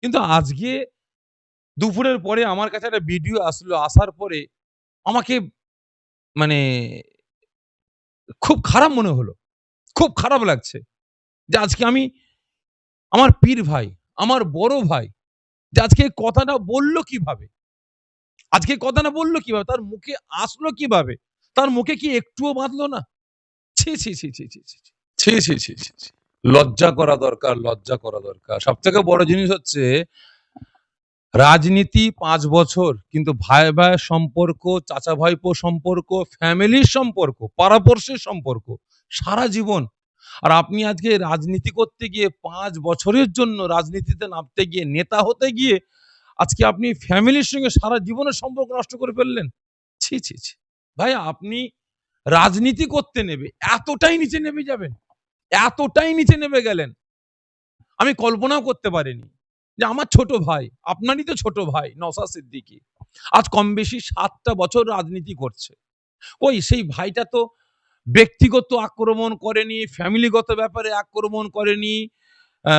কিন্তু আজকে দুপুরের পরে আমার কাছে একটা ভিডিও আসলো। আসার পরে আমাকে মানে খুব খারাপ মনে হলো। খুব খারাপ লাগছে। যে আজকে আমি আমার পীর ভাই, আমার বড় ভাই যে আজকে এই কথাটা বলল কিভাবে? আজকে এই কথাটা বলল কিভাবে? তার মুখে আসলো কিভাবে? তার মুখে কি একটুও বাঁধলো না? ছি, ছি, ছি, ছি, ছি, ছি, ছি। ছি, ছি, ছি, ছি, ছি। লজ্জা করা দরকার, লজ্জা করা দরকার। সবথেকে বড় জিনিস হচ্ছে রাজনীতি ৫ বছর কিন্তু ভাই-ভাইয়ের সম্পর্ক, চাচা-ভাইপো সম্পর্ক, ফ্যামিলির সম্পর্ক, পাড়া-পড়শির সম্পর্ক সারা জীবন। আর আপনি আজকে রাজনীতি করতে গিয়ে ৫ বছরের জন্য রাজনীতিতে নামতে গিয়ে, নেতা হতে গিয়ে আজকে আপনি ফ্যামিলির সঙ্গে সারা জীবনের সম্পর্ক নষ্ট করে ফেললেন। ছি, ছি, ছি। ভাই আপনি রাজনীতি করতে নেবে এতটাই নিচে নেমে যাবেন? এতটাই নিচে নেমে গেলেন? আমি কল্পনাও করতে পারিনি। যে আমার ছোট ভাই, আপনারই তো ছোট ভাই নওশাদ সিদ্দিকী। আজ কম বেশি ৭ টা বছর রাজনীতি করছে। কই সেই ভাইটা তো ব্যক্তিগত আক্রমণ করেনি, ফ্যামিলিগত ব্যাপারে আক্রমণ করেনি, আ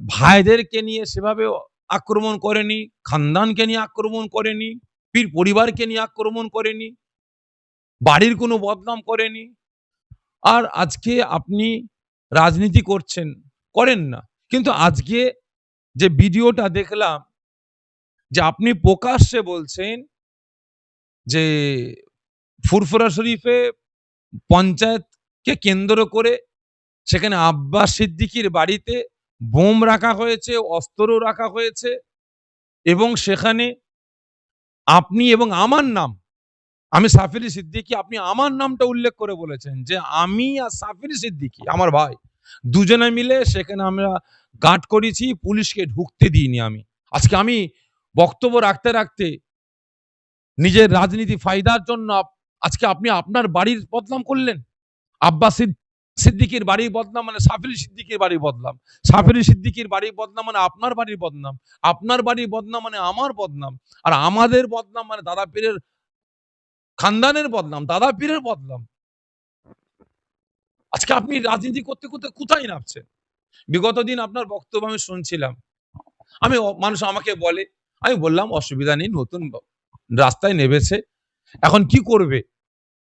ভাইদেরকে নিয়ে সেভাবে আক্রমণ করেনি, খানদানকে নিয়ে আক্রমণ করেনি, পীর পরিবারকে নিয়ে আক্রমণ করেনি, বাড়ির কোনো বদনাম করেনি। আর আজকে আপনি রাজনীতি করছেন, করেন না। কিন্তু আজকে যে ভিডিওটা দেখলাম যে আপনি প্রকাশ্যে বলছেন যে ফুরফুরা শরীফে পঞ্চায়েতকে কেন্দ্র করে সেখানে আব্বাস সিদ্দিকীর বাড়িতে বোম রাখা হয়েছে, অস্ত্রও রাখা হয়েছে এবং সেখানে আপনি এবং আমার নাম, আমি সাফিরি সিদ্দিকী, আপনি আমার নামটা উল্লেখ করে বলেছেন যে আমি আর সাফিরি সিদ্দিকী আমার ভাই দুজনে মিলে সেখানে আমরা গার্ড করেছি, পুলিশকে ঢুকতে দিইনি আমি। আজকে আমি বক্তব্য রাখতে, রাখতে নিজের রাজনীতি ফায়দার জন্য আজকে আপনি আপনার বাড়ির বদনাম করলেন। আব্বাস সিদ্দিকীর বাড়ির বদনাম মানে সাফিরি সিদ্দিকীর বাড়ির বদনাম। সাফিরি সিদ্দিকীর বাড়ির বদনাম মানে আপনার বাড়ির বদনাম। আপনার বাড়ির বদনাম মানে আমার বদনাম। আর আমাদের বদনাম মানে দাদা পীরের খানদানের বদনাম, দাদা পীরের বদনাম। আজকে আপনি রাজনীতি করতে, করতে কোথায় নামছেন? বিগত দিন আপনার বক্তব্য আমি শুনছিলাম। মানুষ আমাকে বলে, আমি বললাম অসুবিধা নেই নতুন রাস্তায় নেমেছে। এখন কি করবে?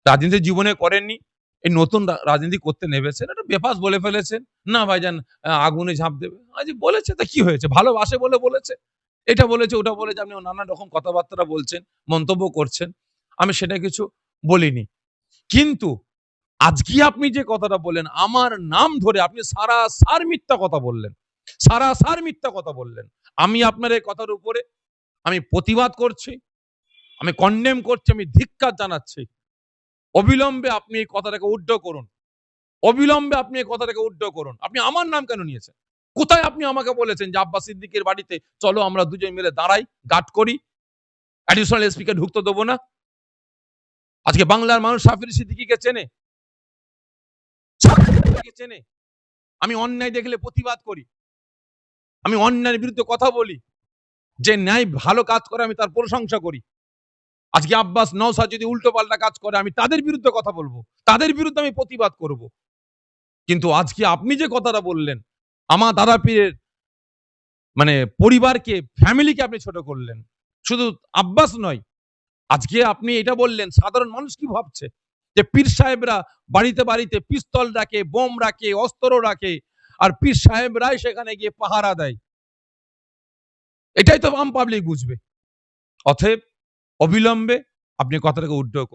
রাজনীতি জীবনে করেননি। এই নতুন রাজনীতি করতে নেমেছেন। এটা বেফাস বলে ফেলেছেন। না ভাইজান আগুনে ঝাঁপ দেবে। আমি বলেছে তো কি হয়েছে? ভালোবাসে বলে বলেছে। এটা বলেছে, ওটা বলেছে। আপনি নানান রকম কথাবার্তা বলছেন, মন্তব্য করছেন। আমি সেটা কিছু বলিনি। কিন্তু আজকে আপনি যে কথাটা বললেন, আমার নাম ধরে আপনি সারাসার মিথ্যা কথা বললেন। সারাসার মিথ্যা কথা বললেন। আমি আপনার এই কথার উপরে আমি প্রতিবাদ করছি। আমি কন্ডেম করছি, আমি ধিক্কার জানাচ্ছি। অবিলম্বে আপনি এই কথাটাকে উড্ড করুন। অবিলম্বে আপনি এই কথাটাকে উড্ড করুন। আপনি আমার নাম কেন নিয়েছেন? কোথায় আপনি আমাকে বলেছেন যে আব্বাস সিদ্দিকীর বাড়িতে চলো আমরা দুজন মিলে দাঁড়াই, গার্ড করি, অ্যাডিশনাল এসপি কে ঢুকতে দেব না? আজকে বাংলার মানুষ সাফির সিদ্দিকীকে চেনে। সাফির সিদ্দিকীকে চেনে। আমি অন্যায় দেখলে প্রতিবাদ করি। আমি অন্যায়ের বিরুদ্ধে কথা বলি। যে ন্যায় ভালো কাজ করে আমি তার প্রশংসা করি। আজকে আব্বাস নওশাদ যদি উল্টোপাল্টা কাজ করে আমি তাদের বিরুদ্ধে কথা বলব। তাদের বিরুদ্ধে আমি প্রতিবাদ করব। কিন্তু আজকে আপনি যে কথাটা বললেন, আমার দাদা পীরের মানে পরিবারকে, ফ্যামিলিকে আপনি ছোট করলেন। শুধু আব্বাস নয়, আজকে আপনি এটা বললেন সাধারণ মানুষ কি ভাবছে? যে পীর সাহেবরা বাড়িতে, বাড়িতে পিস্তল রাখে, বোম রাখে, অস্ত্র রাখে। আর পীর সাহেবরাই সেখানে গিয়ে পাহারা দেয়। এটাই তো আম পাবলিক বুঝবে। অতএব অবিলম্বে আপনি কথাটাকে উড্ড করুন।